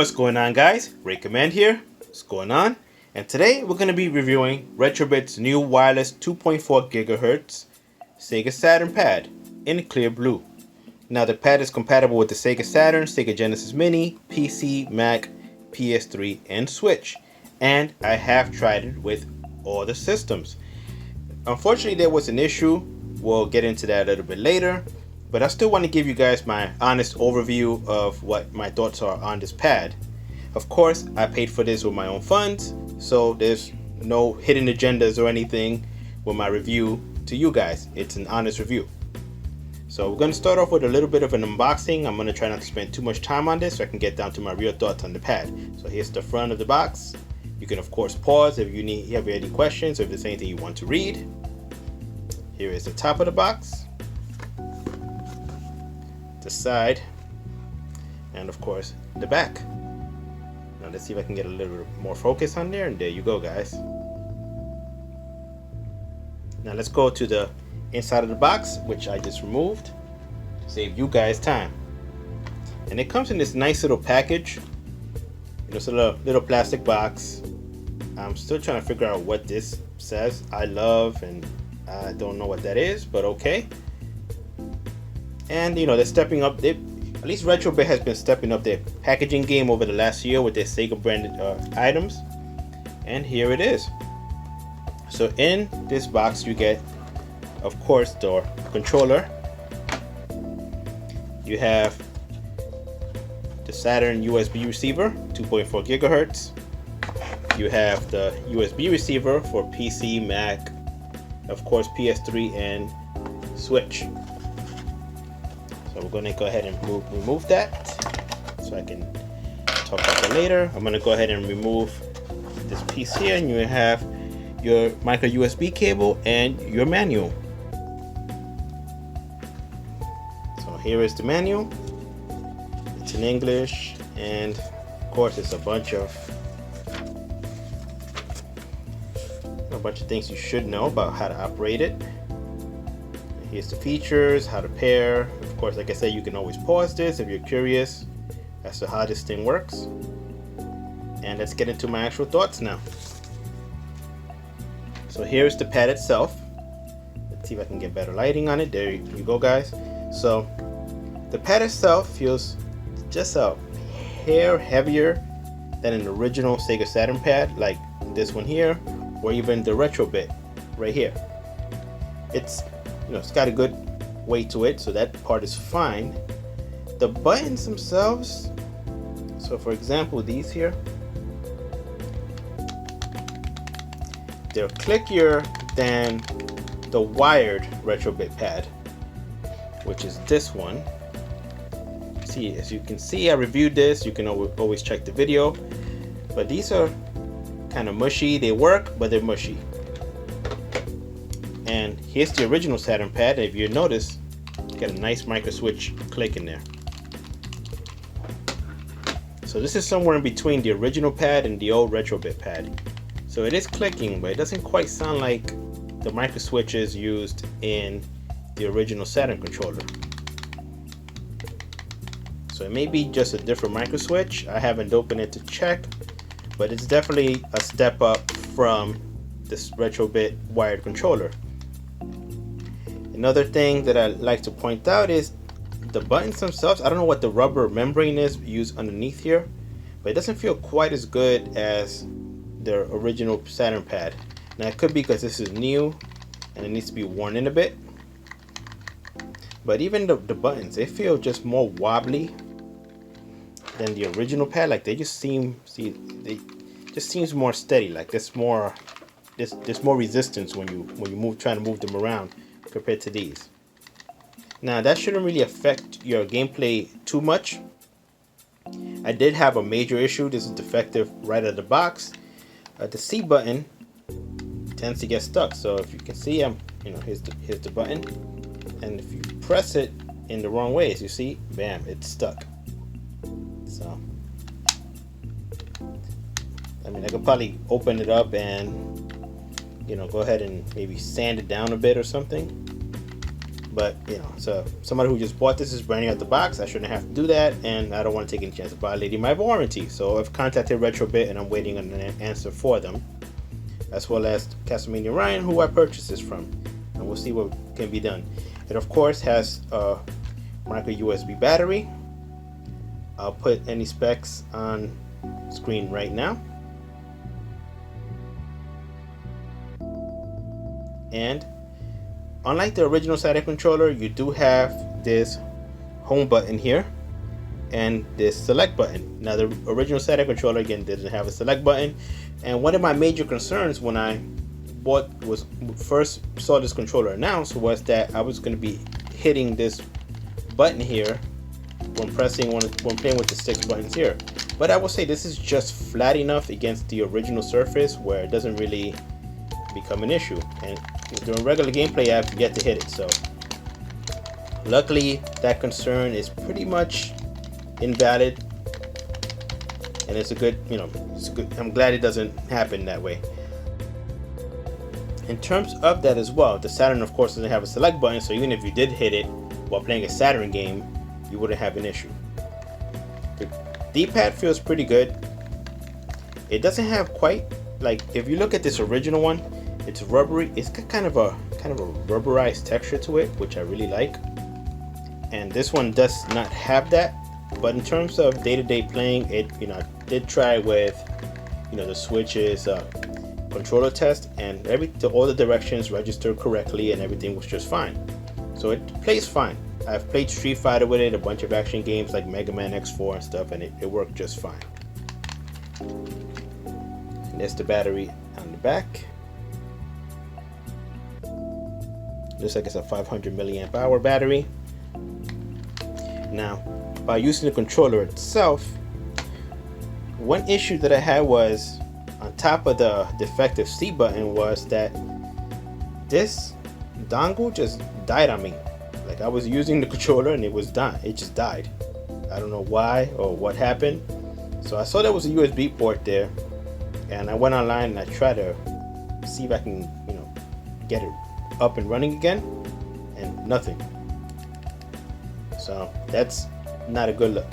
What's going on, guys? Recommend here. What's going on? And today we're going to be reviewing Retro-Bit's new wireless 2.4 GHz Sega Saturn pad in clear blue. Now the pad is compatible with the Sega Saturn, Sega Genesis Mini, PC, Mac, PS3, and Switch. And I have tried it with all the systems. Unfortunately, there was an issue. We'll get into that a little bit later. But I still want to give you guys my honest overview of what my thoughts are on this pad. Of course, I paid for this with my own funds, so there's no hidden agendas or anything with my review to you guys. It's an honest review. So we're going to start off with a little bit of an unboxing. I'm going to try not to spend too much time on this so I can get down to my real thoughts on the pad. So here's the front of the box. You can of course pause if you have any questions or if there's anything you want to read. Here is the top of the box, the side, and of course the back. Now let's see if I can get a little bit more focus on there, and there you go, guys. Now let's go to the inside of the box, which I just removed to save you guys time. And it comes in this nice little package. It's a little plastic box. I'm still trying to figure out what this says. I love, and I don't know what that is, but okay. And they're stepping up. At least Retro-Bit has been stepping up their packaging game over the last year with their Sega branded items. And here it is. So in this box you get, of course, the controller. You have the Saturn USB receiver, 2.4 gigahertz. You have the USB receiver for PC, Mac, of course PS3 and Switch. So we're going to go ahead and remove that so I can talk about that later. I'm going to go ahead and remove this piece here, and you have your micro USB cable and your manual. So here is the manual. It's in English, and of course it's a bunch of things you should know about how to operate it. Here's the features, how to pair. Of course, like I said, you can always pause this if you're curious as to how this thing works. And let's get into my actual thoughts now. So here's the pad itself. Let's see if I can get better lighting on it. There you go, guys. So the pad itself feels just a hair heavier than an original Sega Saturn pad, like this one here, or even the Retro-Bit right here. It's got a good weight to it, so that part is fine. The buttons themselves, so for example these here, they're clickier than the wired Retro-Bit pad, which is this one. See, as you can see, I reviewed this. You can always check the video, but these are kind of mushy. They work, but they're mushy. And here's the original Saturn pad. If you notice, it's got a nice micro switch click in there. So this is somewhere in between the original pad and the old Retro-Bit pad. So it is clicking, but it doesn't quite sound like the micro switches used in the original Saturn controller. So it may be just a different micro switch. I haven't opened it to check, but it's definitely a step up from this Retro-Bit wired controller. Another thing that I like to point out is the buttons themselves. I don't know what the rubber membrane is used underneath here, but it doesn't feel quite as good as the original Saturn pad. Now it could be because this is new and it needs to be worn in a bit, but even the buttons, they feel just more wobbly than the original pad. Like they just seems more steady. Like there's more resistance when you trying to move them around compared to these. Now that shouldn't really affect your gameplay too much. I did have a major issue. This is defective right out of the box. The C button tends to get stuck. So if you can see, here's the button, and if you press it in the wrong way, as you see, bam, it's stuck. So I could probably open it up and go ahead and maybe sand it down a bit or something, But you know, so somebody who just bought this is brand new out the box. I shouldn't have to do that, and I don't want to take any chance of violating my warranty. So I've contacted Retro-Bit, and I'm waiting on an answer for them, as well as Castlevania Ryan, who I purchased this from, and we'll see what can be done. It of course has a micro USB battery. I'll put any specs on screen right now. And unlike the original Saturn controller, you do have this home button here and this select button. Now the original Saturn controller again didn't have a select button, and one of my major concerns when I first saw this controller announced was that I was going to be hitting this button here when playing with the 6 buttons here. But I will say this is just flat enough against the original surface where it doesn't really become an issue, and during regular gameplay I have yet to hit it. So luckily that concern is pretty much invalid, and it's a good, you know, it's a good, I'm glad it doesn't happen that way. In terms of that as well, the Saturn of course doesn't have a select button, so even if you did hit it while playing a Saturn game, you wouldn't have an issue. The D-pad feels pretty good. It doesn't have quite, like, if you look at this original one, it's rubbery. It's got kind of a rubberized texture to it, which I really like. And this one does not have that. But in terms of day-to-day playing, it, you know, I did try with, you know, the Switch's controller test, and all the directions registered correctly, and everything was just fine. So it plays fine. I've played Street Fighter with it, a bunch of action games like Mega Man X4 and stuff, and it worked just fine. And there's the battery on the back. Looks like it's a 500 milliamp hour battery. Now, by using the controller itself, one issue that I had was on top of the defective C button was that this dongle just died on me. Like, I was using the controller and it just died. I don't know why or what happened. So I saw there was a USB port there, and I went online and I tried to see if I can, you know, get it up and running again, and nothing. So that's not a good look.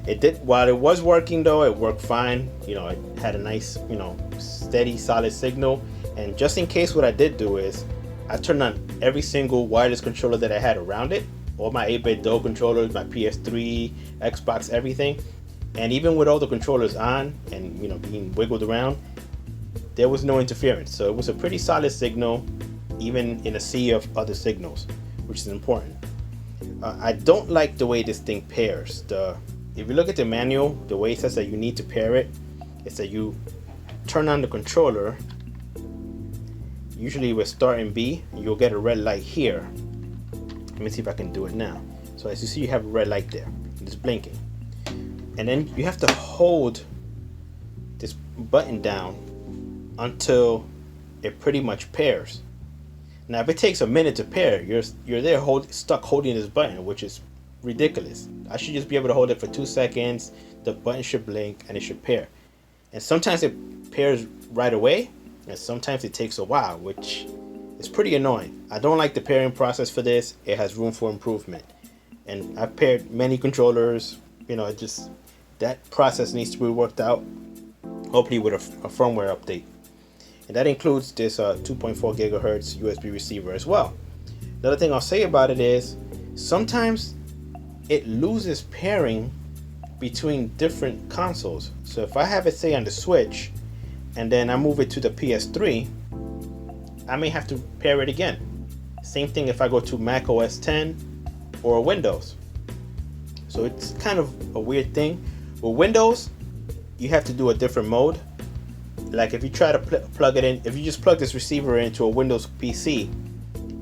It did, while it was working though, it worked fine. You know, it had a nice, you know, steady, solid signal. And just in case, what I did do is I turned on every single wireless controller that I had around it, all my 8-bit Duo controllers, my PS3, Xbox, everything. And even with all the controllers on and, you know, being wiggled around, there was no interference. So it was a pretty solid signal, even in a sea of other signals, which is important. I don't like the way this thing pairs. If you look at the manual, the way it says that you need to pair it, it's that you turn on the controller, usually with start and B, you'll get a red light here. Let me see if I can do it now. So as you see, you have a red light there, it's blinking. And then you have to hold this button down until it pretty much pairs. Now, if it takes a minute to pair, you're there stuck holding this button, which is ridiculous. I should just be able to hold it for 2 seconds. The button should blink and it should pair. And sometimes it pairs right away, and sometimes it takes a while, which is pretty annoying. I don't like the pairing process for this. It has room for improvement. And I've paired many controllers. You know, that process needs to be worked out, hopefully with a firmware update. And that includes this 2.4 gigahertz USB receiver as well. The other thing I'll say about it is sometimes it loses pairing between different consoles. So if I have it, say, on the Switch, and then I move it to the PS3, I may have to pair it again. Same thing if I go to Mac OS 10 or Windows. So it's kind of a weird thing. With Windows, you have to do a different mode. Like if you try to plug it in, if you just plug this receiver into a Windows PC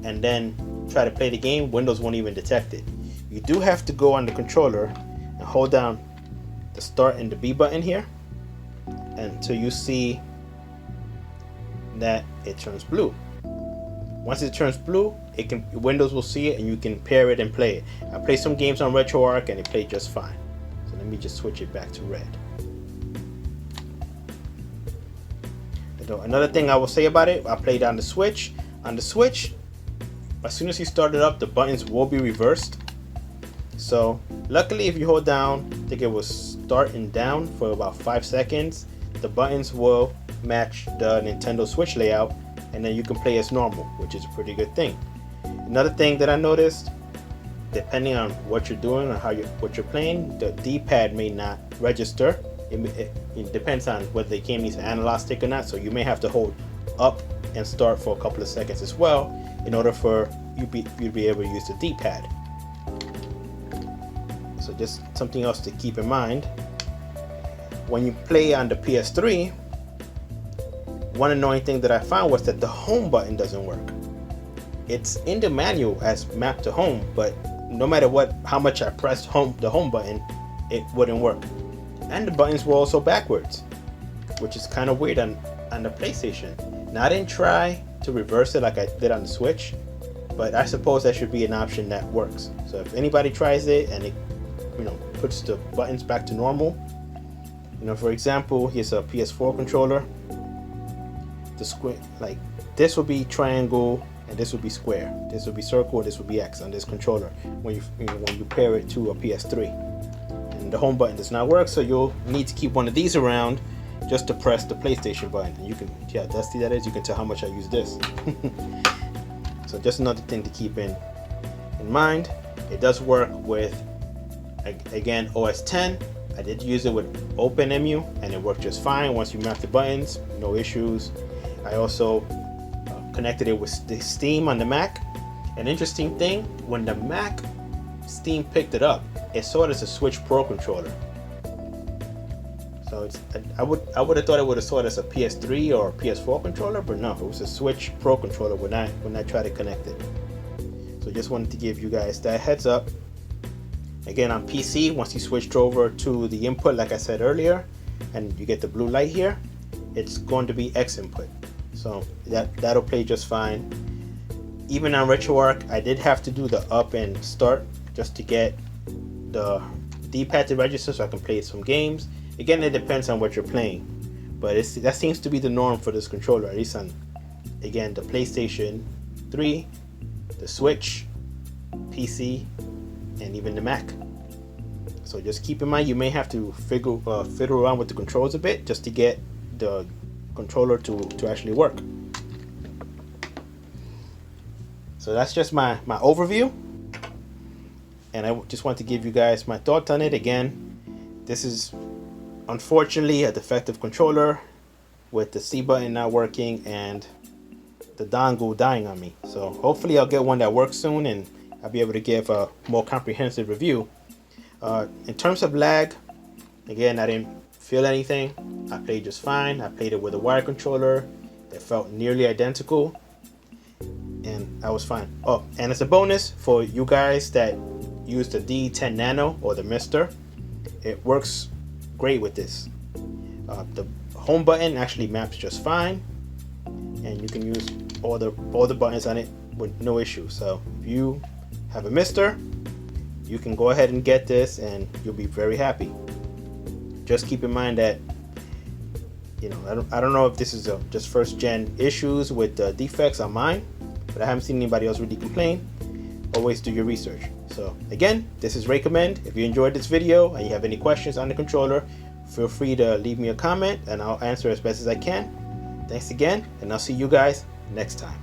and then try to play the game, Windows won't even detect it. You do have to go on the controller and hold down the start and the B button here until you see that it turns blue. Once it turns blue, Windows will see it and you can pair it and play it. I played some games on RetroArch and it played just fine. So let me just switch it back to red. Another thing I will say about it, I played on the Switch. On the Switch, as soon as you start it up, the buttons will be reversed. So luckily, if you hold down, I think it was start and down for about 5 seconds, the buttons will match the Nintendo Switch layout, and then you can play as normal, which is a pretty good thing. Another thing that I noticed, depending on what you're doing or what you're playing, the D-pad may not register. It depends on whether the game needs an analog stick or not, so you may have to hold up and start for a couple of seconds as well in order for you to be able to use the D-pad. So just something else to keep in mind. When you play on the PS3, one annoying thing that I found was that the home button doesn't work. It's in the manual as mapped to home, but no matter how much I pressed the home button, it wouldn't work. And the buttons were also backwards, which is kind of weird on the PlayStation. Now, I didn't try to reverse it like I did on the Switch, but I suppose that should be an option that works. So if anybody tries it and it puts the buttons back to normal, for example, here's a PS4 controller. The square, like this would be triangle and this would be square. This would be circle, this would be X on this controller when you pair it to a PS3. And the home button does not work, so you'll need to keep one of these around just to press the PlayStation button. And you can, see how dusty that is? You can tell how much I use this. So just another thing to keep in mind. It does work with, again, OS X. I did use it with OpenEMU and it worked just fine once you map the buttons, no issues. I also connected it with the Steam on the Mac. An interesting thing, when the Mac Steam picked it up, it saw it as a Switch Pro controller. So I would have thought it would have saw it as a PS3 or PS4 controller, but no, it was a Switch Pro controller when I tried to connect it. So just wanted to give you guys that heads up. Again, on PC, once you switched over to the input, like I said earlier, and you get the blue light here, it's going to be X input. So that'll play just fine. Even on RetroArch, I did have to do the up and start just to get the D-pad to register so I can play some games. Again, it depends on what you're playing, but that seems to be the norm for this controller, at least on, again, the PlayStation 3, the Switch, PC, and even the Mac. So just keep in mind, you may have to fiddle around with the controls a bit just to get the controller to actually work. So that's just my overview, and I just want to give you guys my thoughts on it. Again, this is unfortunately a defective controller with the C button not working and the dongle dying on me. So hopefully I'll get one that works soon and I'll be able to give a more comprehensive review. In terms of lag, again, I didn't feel anything. I played just fine. I played it with a wire controller. It felt nearly identical, and I was fine. Oh, and as a bonus for you guys that use the D10 Nano or the Mister, it works great with this. The home button actually maps just fine, and you can use all the buttons on it with no issue. So if you have a Mister, you can go ahead and get this and you'll be very happy. Just keep in mind that, I don't know if this is just first gen issues with the defects on mine, but I haven't seen anybody else really complain. Always do your research. So again, this is Recommend. If you enjoyed this video and you have any questions on the controller, feel free to leave me a comment and I'll answer as best as I can. Thanks again, and I'll see you guys next time.